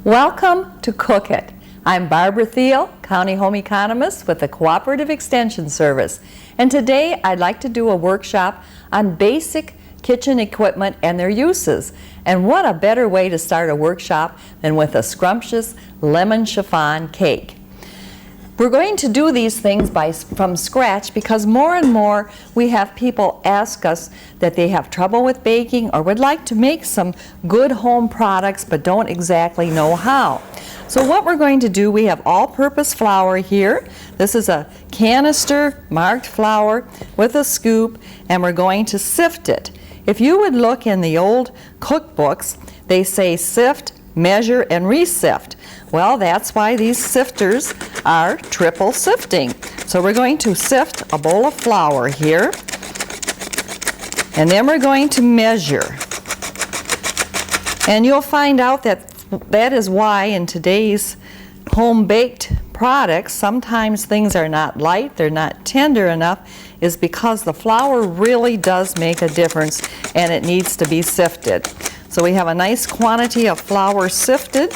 Welcome to Cook It. I'm Barbara Thiel, County Home Economist with the Cooperative Extension Service. And today I'd like to do a workshop on basic kitchen equipment and their uses. And what a better way to start a workshop than with a scrumptious lemon chiffon cake. We're going to do these things from scratch because more and more we have people ask us that they have trouble with baking or would like to make some good home products but don't exactly know how. So what we're going to do, we have all-purpose flour here. This is a canister marked flour with a scoop, and we're going to sift it. If you would look in the old cookbooks, they say sift, measure, and re-sift. Well, that's why these sifters are triple sifting. So we're going to sift a bowl of flour here, and then we're going to measure. And you'll find out that that is why in today's home-baked products, sometimes things are not light, they're not tender enough, is because the flour really does make a difference and it needs to be sifted. So we have a nice quantity of flour sifted,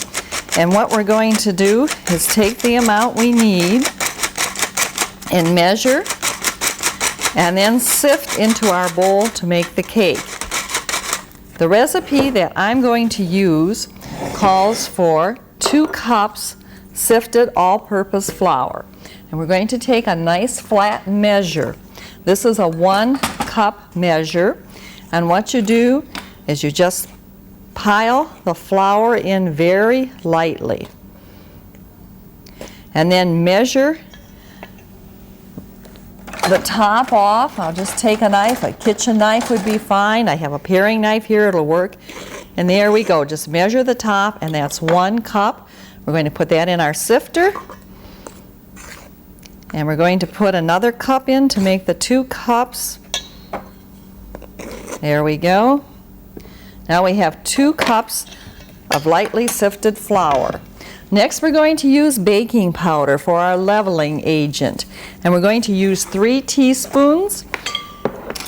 and what we're going to do is take the amount we need and measure and then sift into our bowl to make the cake. The recipe that I'm going to use calls for 2 cups sifted all-purpose flour. And we're going to take a nice flat measure. This is a 1 cup measure, and what you do is you just pile the flour in very lightly and then measure the top off. I'll just take a knife, a kitchen knife would be fine. I have a paring knife here, it'll work. And there we go, just measure the top, and that's 1 cup. We're going to put that in our sifter, and we're going to put another cup in to make the 2 cups. There we go. Now we have 2 cups of lightly sifted flour. Next we're going to use baking powder for our leveling agent, and we're going to use 3 teaspoons.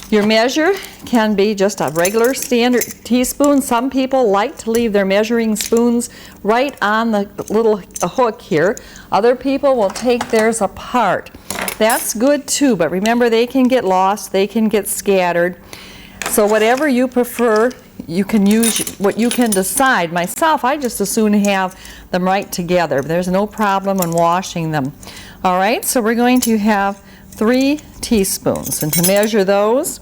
Your measure can be just a regular standard teaspoon. Some people like to leave their measuring spoons right on the little hook here. Other people will take theirs apart. That's good too, but remember they can get lost, they can get scattered. So whatever you prefer, you can use what you can decide. Myself, I just as soon have them right together. There's no problem in washing them. All right, so we're going to have 3 teaspoons. And to measure those,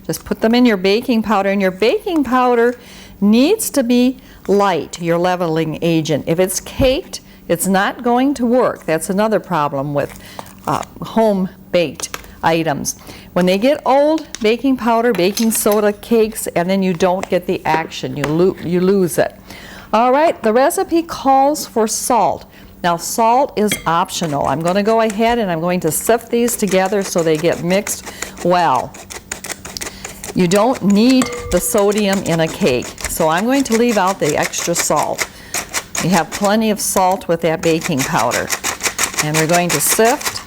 just put them in your baking powder. And your baking powder needs to be light, your leveling agent. If it's caked, it's not going to work. That's another problem with home-baked items. When they get old, baking powder, baking soda, cakes, and then you don't get the action. You lose it. All right, the recipe calls for salt. Now, salt is optional. I'm going to go ahead and I'm going to sift these together so they get mixed well. You don't need the sodium in a cake, so I'm going to leave out the extra salt. You have plenty of salt with that baking powder. And we're going to sift.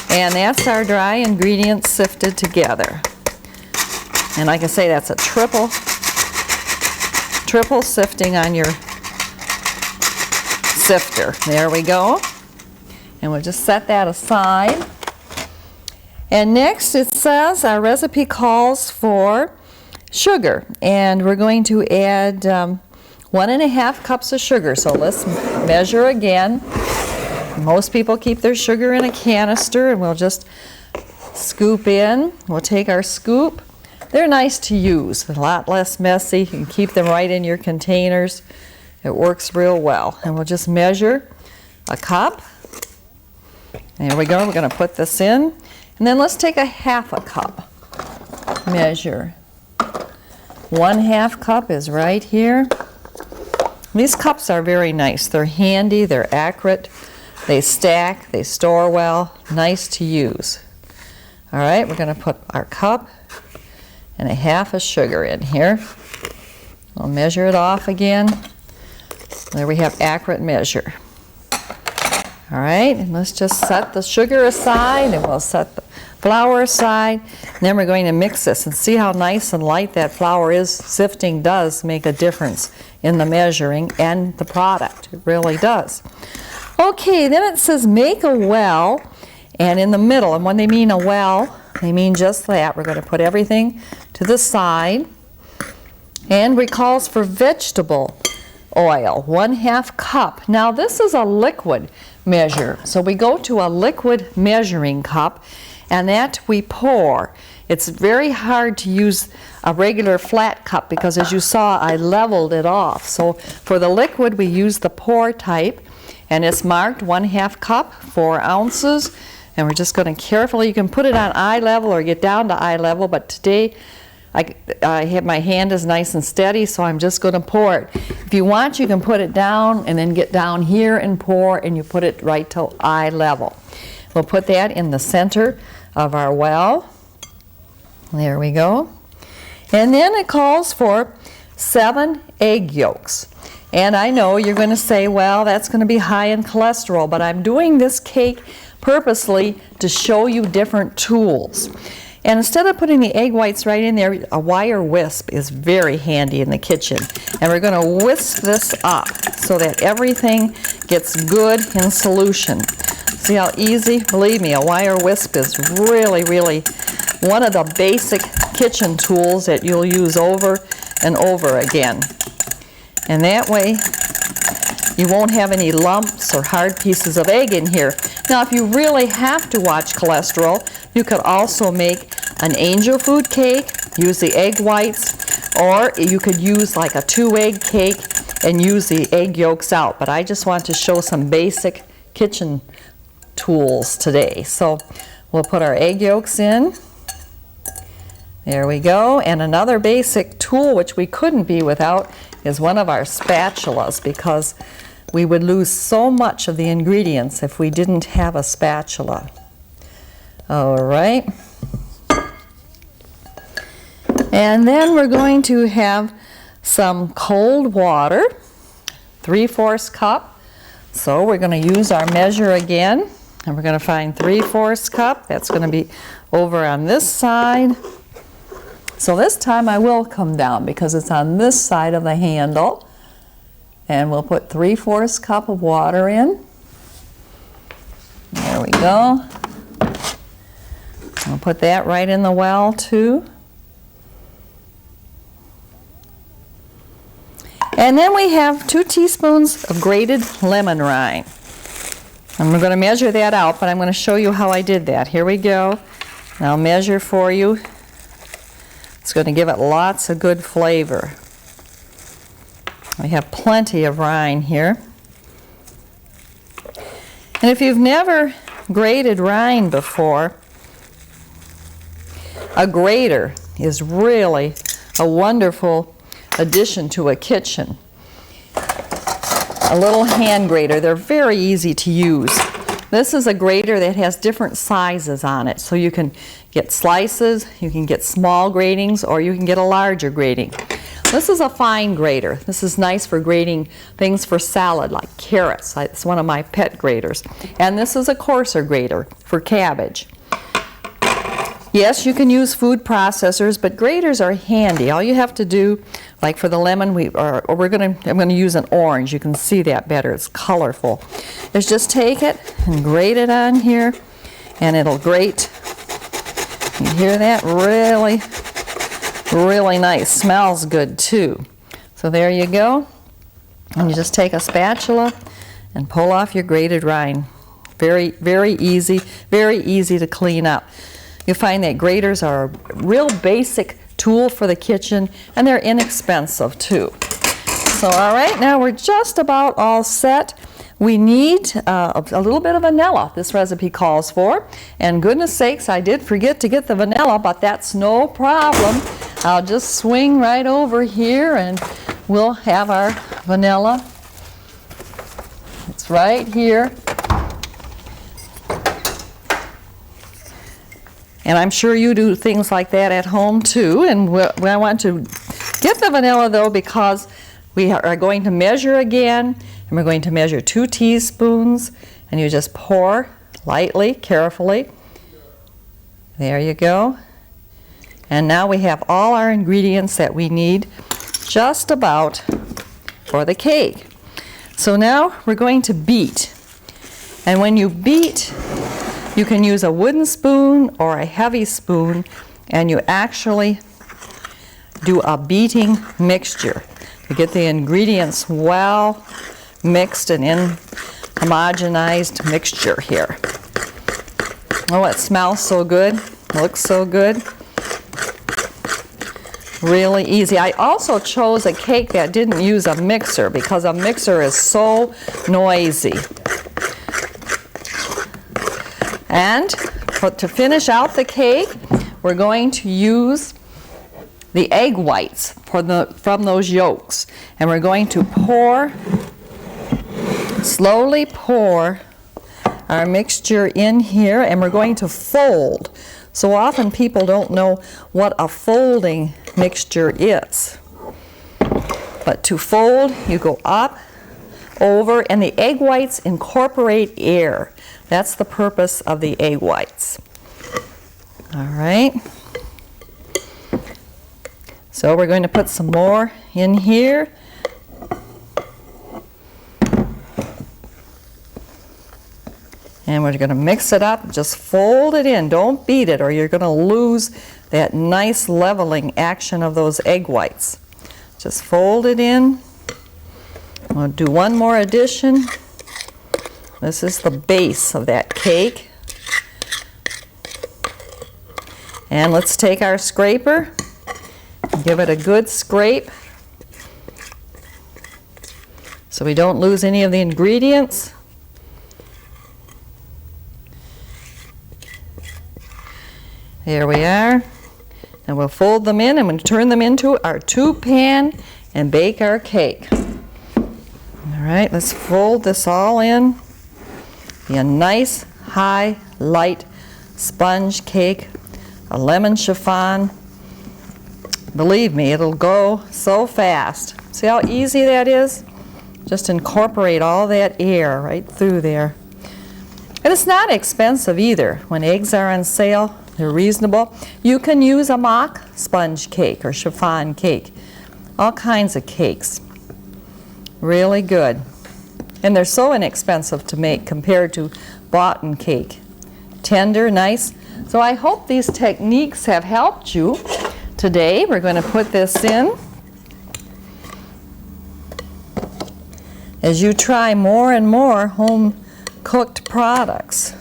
And that's our dry ingredients sifted together. And like I say, that's a triple sifting on your sifter. There we go. And we'll just set that aside. And next it says our recipe calls for sugar. And we're going to add 1.5 cups of sugar. So let's measure again. Most people keep their sugar in a canister, and we'll just scoop in. We'll take our scoop. They're nice to use, a lot less messy. You can keep them right in your containers. It works real well. And we'll just measure a cup. There we go. We're going to put this in. And then let's take a 1/2 cup. Measure. 1/2 cup is right here. These cups are very nice. They're handy. They're accurate. They stack, they store well, nice to use. All right, we're going to put our cup and 1/2 of sugar in here. We'll measure it off again. There we have accurate measure. All right, and let's just set the sugar aside, and we'll set flour aside. And then we're going to mix this and see how nice and light that flour is. Sifting does make a difference in the measuring and the product. It really does. Okay, then it says make a well, and in the middle, and when they mean a well, they mean just that. We're going to put everything to the side. And it calls for vegetable oil, 1/2 cup. Now this is a liquid measure, so we go to a liquid measuring cup, and that we pour. It's very hard to use a regular flat cup because, as you saw, I leveled it off. So for the liquid, we use the pour type, and it's marked 1/2 cup, 4 ounces. And we're just going to carefully, you can put it on eye level or get down to eye level, but today I have my hand is nice and steady, so I'm just going to pour it. If you want, you can put it down and then get down here and pour, and you put it right to eye level. We'll put that in the center of our well. There we go. And then it calls for 7 egg yolks. And I know you're going to say, well, that's going to be high in cholesterol, but I'm doing this cake purposely to show you different tools. And instead of putting the egg whites right in there, a wire whisk is very handy in the kitchen. And we're going to whisk this up so that everything gets good in solution. See how easy? Believe me, a wire whisk is really, really one of the basic kitchen tools that you'll use over and over again. And that way, you won't have any lumps or hard pieces of egg in here. Now, if you really have to watch cholesterol, you could also make an angel food cake, use the egg whites, or you could use like a 2-egg cake and use the egg yolks out. But I just want to show some basic kitchen tools today. So we'll put our egg yolks in. There we go. And another basic tool which we couldn't be without is one of our spatulas, because we would lose so much of the ingredients if we didn't have a spatula. All right. And then we're going to have some cold water, 3/4 cup. So we're going to use our measure again, and we're going to find 3/4 cup. That's going to be over on this side. So this time I will come down because it's on this side of the handle. And we'll put 3/4 cup of water in. There we go. We'll put that right in the well too. And then we have 2 teaspoons of grated lemon rind. And we're going to measure that out, but I'm going to show you how I did that. Here we go. And I'll measure for you. It's going to give it lots of good flavor. We have plenty of rind here. And if you've never grated rind before, a grater is really a wonderful addition to a kitchen. A little hand grater, they're very easy to use. This is a grater that has different sizes on it, so you can get slices, you can get small gratings, or you can get a larger grating. This is a fine grater. This is nice for grating things for salad, like carrots. It's one of my pet graters. And this is a coarser grater for cabbage. Yes, you can use food processors, but graters are handy. All you have to do, like for the lemon, I'm going to use an orange. You can see that better. It's colorful. Is just take it and grate it on here, and it'll grate. You hear that? Really, really nice. Smells good too. So there you go. And you just take a spatula and pull off your grated rind. Very, very easy to clean up. You find that graters are a real basic tool for the kitchen, and they're inexpensive too. So all right, now we're just about all set. We need a little bit of vanilla, this recipe calls for. And goodness sakes, I did forget to get the vanilla, but that's no problem. I'll just swing right over here and we'll have our vanilla. It's right here. And I'm sure you do things like that at home too. And I want to get the vanilla though, because we are going to measure again, and we're going to measure 2 teaspoons, and you just pour lightly, carefully. There you go. And now we have all our ingredients that we need just about for the cake. So now we're going to beat. And when you beat, you can use a wooden spoon or a heavy spoon, and you actually do a beating mixture. You get the ingredients well mixed and in homogenized mixture here. Oh, it smells so good, looks so good. Really easy. I also chose a cake that didn't use a mixer because a mixer is so noisy. And to finish out the cake, we're going to use the egg whites from those yolks. And we're going to slowly pour our mixture in here, and we're going to fold. So often people don't know what a folding mixture is. But to fold, you go up, over, and the egg whites incorporate air. That's the purpose of the egg whites. All right. So we're going to put some more in here. And we're going to mix it up, just fold it in, don't beat it or you're going to lose that nice leveling action of those egg whites. Just fold it in. We'll do one more addition. This is the base of that cake. And let's take our scraper, give it a good scrape so we don't lose any of the ingredients. There we are. And we'll fold them in and we'll turn them into our 2-pan and bake our cake. All right, let's fold this all in. Be a nice, high, light sponge cake, a lemon chiffon. Believe me, it'll go so fast. See how easy that is? Just incorporate all that air right through there. And it's not expensive either. When eggs are on sale, they're reasonable. You can use a mock sponge cake or chiffon cake. All kinds of cakes. Really good. And they're so inexpensive to make compared to bought-in cake. Tender, nice. So I hope these techniques have helped you. Today we're going to put this in as you try more and more home-cooked products.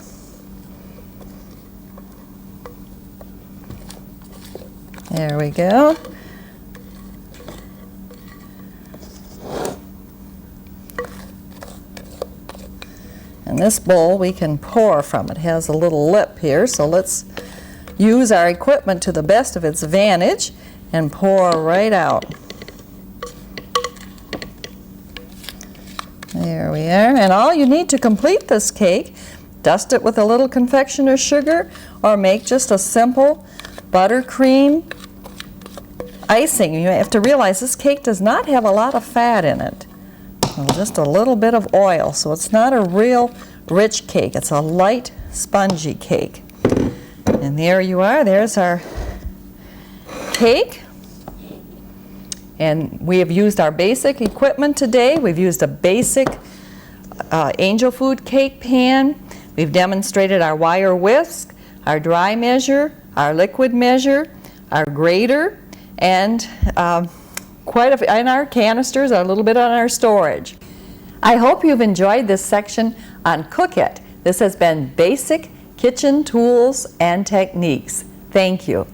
There we go. And this bowl we can pour from. It has a little lip here, so let's use our equipment to the best of its advantage and pour right out. There we are. And all you need to complete this cake, dust it with a little confectioner's sugar or make just a simple buttercream icing. You have to realize this cake does not have a lot of fat in it. Just a little bit of oil, so it's not a real rich cake. It's a light, spongy cake. And there you are. There's our cake. And we have used our basic equipment today. We've used a basic angel food cake pan. We've demonstrated our wire whisk, our dry measure, our liquid measure, our grater, and in our canisters, a little bit on our storage. I hope you've enjoyed this section on Cook It. This has been Basic Kitchen Tools and Techniques. Thank you.